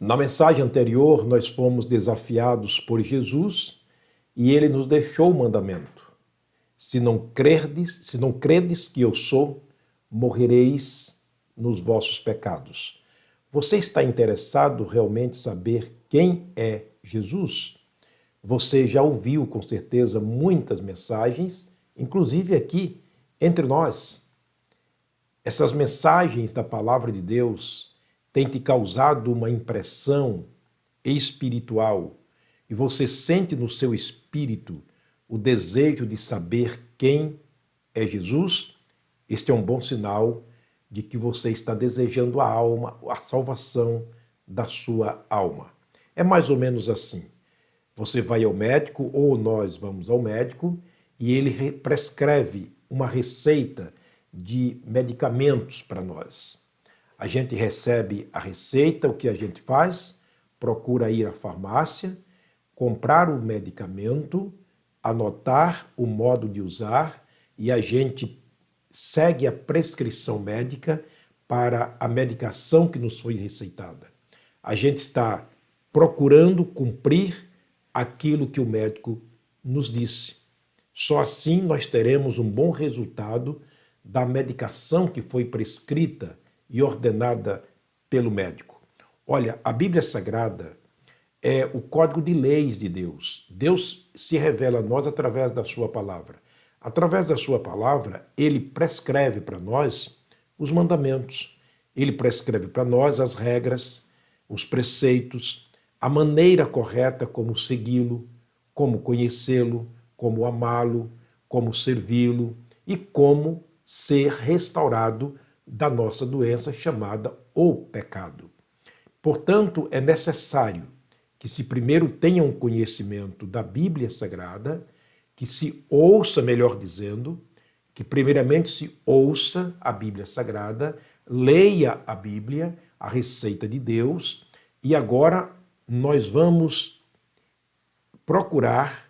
Na mensagem anterior, nós fomos desafiados por Jesus e ele nos deixou o mandamento. Se não credes que eu sou, morrereis nos vossos pecados. Você está interessado realmente em saber quem é Jesus? Você já ouviu com certeza muitas mensagens, inclusive aqui entre nós. Essas mensagens da palavra de Deus têm te causado uma impressão espiritual e você sente no seu espírito o desejo de saber quem é Jesus? Este é um bom sinal de que você está desejando a salvação da sua alma. É mais ou menos assim. Você vai ao médico, ou nós vamos ao médico, e ele prescreve uma receita de medicamentos para nós. A gente recebe a receita, o que a gente faz? Procura ir à farmácia, comprar o medicamento, anotar o modo de usar e a gente segue a prescrição médica para a medicação que nos foi receitada. A gente está procurando cumprir aquilo que o médico nos disse. Só assim nós teremos um bom resultado da medicação que foi prescrita e ordenada pelo médico. Olha, a Bíblia Sagrada é o código de leis de Deus. Deus se revela a nós através da sua palavra. Através da sua palavra, ele prescreve para nós os mandamentos. Ele prescreve para nós as regras, os preceitos, a maneira correta como segui-lo, como conhecê-lo, como amá-lo, como servi-lo e como ser restaurado da nossa doença chamada o pecado. Portanto, é necessário que se primeiro tenha um conhecimento da Bíblia Sagrada, que se ouça, melhor dizendo, que primeiramente se ouça a Bíblia Sagrada, leia a Bíblia, a receita de Deus, e agora nós vamos procurarmos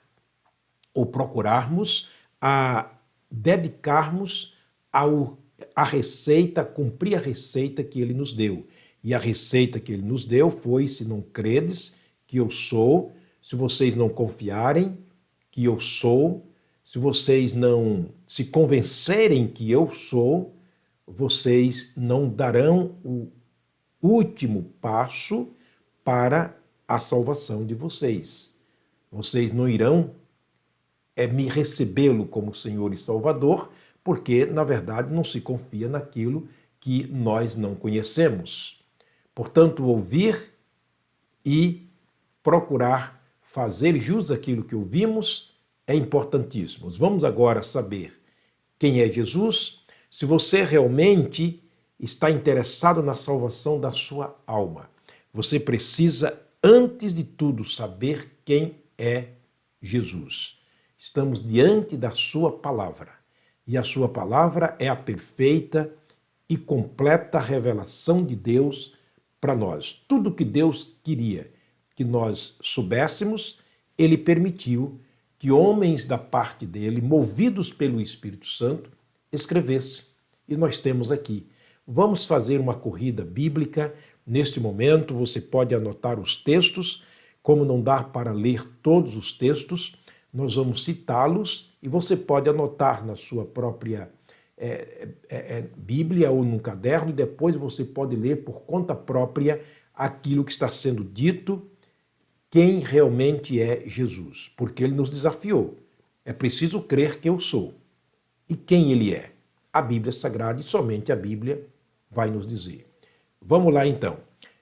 a dedicarmos a receita, a cumprir a receita que ele nos deu. E a receita que ele nos deu foi: se não credes que eu sou, se vocês não confiarem que eu sou, se vocês não se convencerem que eu sou, vocês não darão o último passo para a salvação de vocês. Vocês não irão me recebê-lo como Senhor e Salvador, porque, na verdade, não se confia naquilo que nós não conhecemos. Portanto, ouvir e procurar fazer jus àquilo que ouvimos é importantíssimo. Vamos agora saber quem é Jesus. Se você realmente está interessado na salvação da sua alma, você precisa, antes de tudo, saber quem é Jesus. Estamos diante da sua palavra, e a sua palavra é a perfeita e completa revelação de Deus para nós. Tudo que Deus queria que nós soubéssemos, ele permitiu que homens da parte dele, movidos pelo Espírito Santo, escrevessem. E nós temos aqui. Vamos fazer uma corrida bíblica. Neste momento, você pode anotar os textos. Como não dá para ler todos os textos, nós vamos citá-los e você pode anotar na sua própria Bíblia ou num caderno, e depois você pode ler por conta própria aquilo que está sendo dito, quem realmente é Jesus, porque ele nos desafiou. É preciso crer que eu sou. E quem ele é? A Bíblia Sagrada, e somente a Bíblia vai nos dizer. Vamos lá então.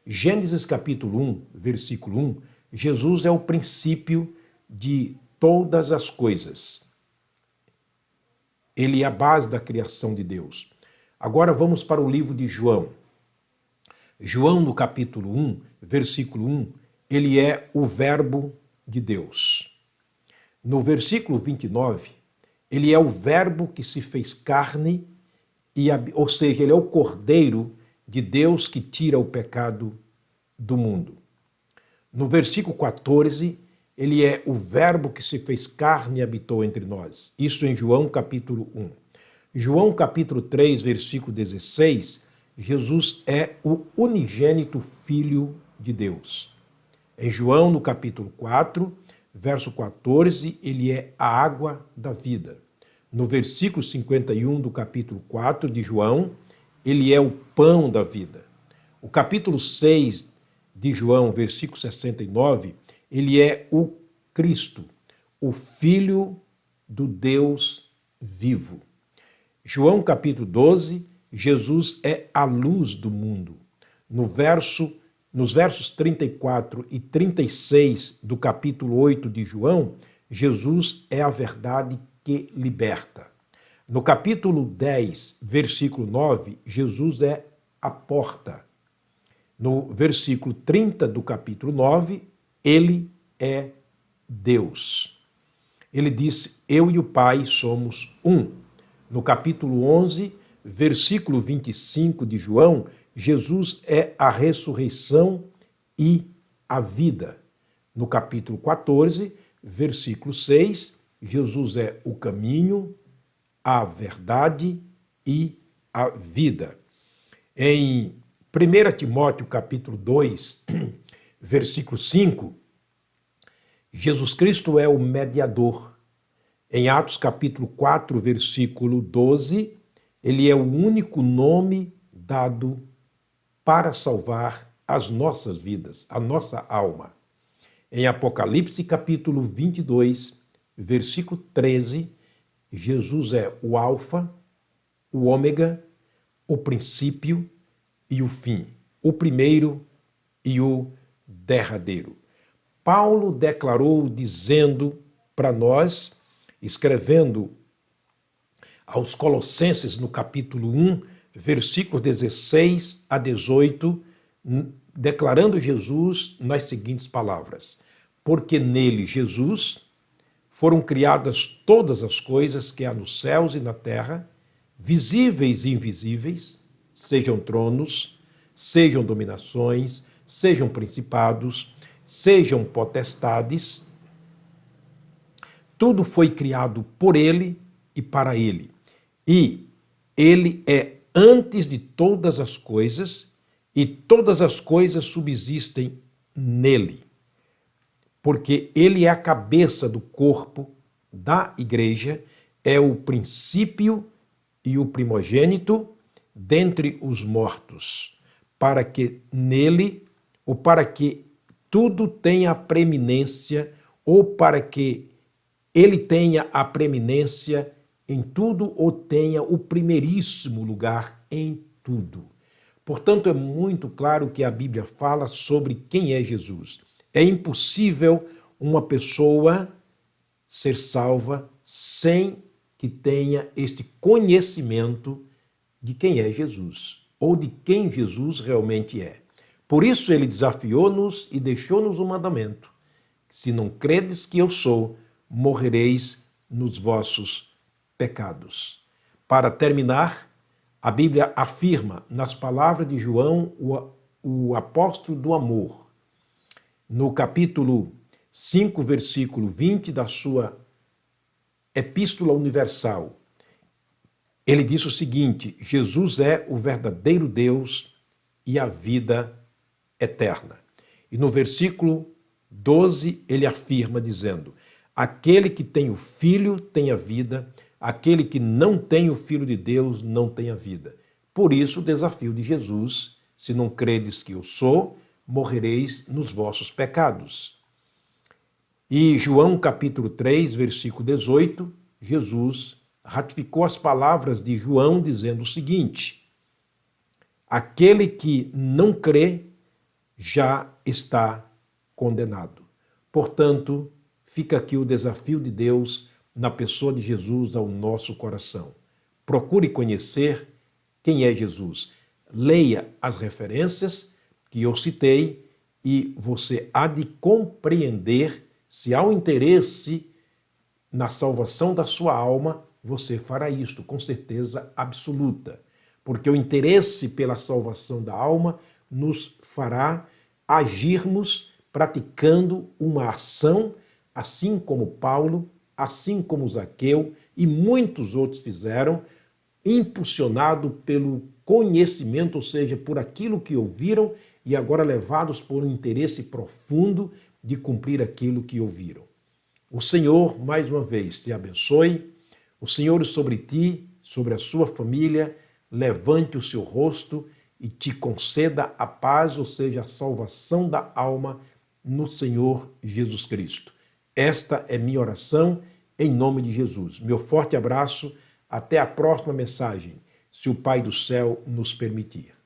Gênesis capítulo 1, versículo 1, Jesus é o princípio de todas as coisas. Ele é a base da criação de Deus. Agora vamos para o livro de João. João, no capítulo 1, versículo 1, ele é o verbo de Deus. No versículo 29, ele é o verbo que se fez carne, ou seja, ele é o Cordeiro de Deus que tira o pecado do mundo. No versículo 14, ele é o verbo que se fez carne e habitou entre nós. Isso em João capítulo 1. João capítulo 3, versículo 16, Jesus é o unigênito Filho de Deus. Em João, no capítulo 4, verso 14, ele é a água da vida. No versículo 51 do capítulo 4 de João, ele é o pão da vida. O capítulo 6 de João, versículo 69, ele é o Cristo, o Filho do Deus vivo. João capítulo 12, Jesus é a luz do mundo. Nos versos 34 e 36 do capítulo 8 de João, Jesus é a verdade que liberta. No capítulo 10, versículo 9, Jesus é a porta. No versículo 30 do capítulo 9, ele é Deus. Ele disse: eu e o Pai somos um. No capítulo 11, versículo 25 de João, Jesus é a ressurreição e a vida. No capítulo 14, versículo 6, Jesus é o caminho, a verdade e a vida. Em 1 Timóteo capítulo 2, versículo 5, Jesus Cristo é o mediador. Em Atos capítulo 4, versículo 12, ele é o único nome dado para salvar as nossas vidas, a nossa alma. Em Apocalipse capítulo 22, versículo 13, Jesus é o alfa, o ômega, o princípio e o fim, o primeiro e o derradeiro. Paulo declarou dizendo para nós, escrevendo aos Colossenses no capítulo 1, versículos 16 a 18, declarando Jesus nas seguintes palavras: porque nele, Jesus, foram criadas todas as coisas que há nos céus e na terra, visíveis e invisíveis, sejam tronos, sejam dominações, sejam principados, sejam potestades. Tudo foi criado por ele e para ele. E ele é antes de todas as coisas, e todas as coisas subsistem nele. Porque ele é a cabeça do corpo da igreja, é o princípio e o primogênito dentre os mortos, para que nele, ou para que tudo tenha preeminência, ou para que ele tenha a preeminência em tudo, ou tenha o primeiríssimo lugar em tudo. Portanto, é muito claro que a Bíblia fala sobre quem é Jesus. É impossível uma pessoa ser salva sem que tenha este conhecimento de quem é Jesus, ou de quem Jesus realmente é. Por isso ele desafiou-nos e deixou-nos um mandamento: se não credes que eu sou, morrereis nos vossos pecados. Para terminar, a Bíblia afirma, nas palavras de João, o apóstolo do amor, no capítulo 5, versículo 20 da sua Epístola Universal, ele diz o seguinte: Jesus é o verdadeiro Deus e a vida eterna. E no versículo 12 ele afirma dizendo: aquele que tem o Filho tem a vida, aquele que não tem o Filho de Deus não tem a vida. Por isso o desafio de Jesus: se não credes que eu sou, morrereis nos vossos pecados. E João capítulo 3, versículo 18, Jesus ratificou as palavras de João dizendo o seguinte: aquele que não crê já está condenado. Portanto, fica aqui o desafio de Deus na pessoa de Jesus ao nosso coração. Procure conhecer quem é Jesus. Leia as referências que eu citei e você há de compreender se há um interesse na salvação da sua alma, você fará isto com certeza absoluta. Porque o interesse pela salvação da alma nos fará agirmos praticando uma ação, assim como Paulo, assim como Zaqueu e muitos outros fizeram, impulsionado pelo conhecimento, ou seja, por aquilo que ouviram e agora levados por um interesse profundo de cumprir aquilo que ouviram. O Senhor, mais uma vez, te abençoe. O Senhor sobre ti, sobre a sua família, levante o seu rosto e te conceda a paz, ou seja, a salvação da alma no Senhor Jesus Cristo. Esta é minha oração em nome de Jesus. Meu forte abraço, até a próxima mensagem, se o Pai do céu nos permitir.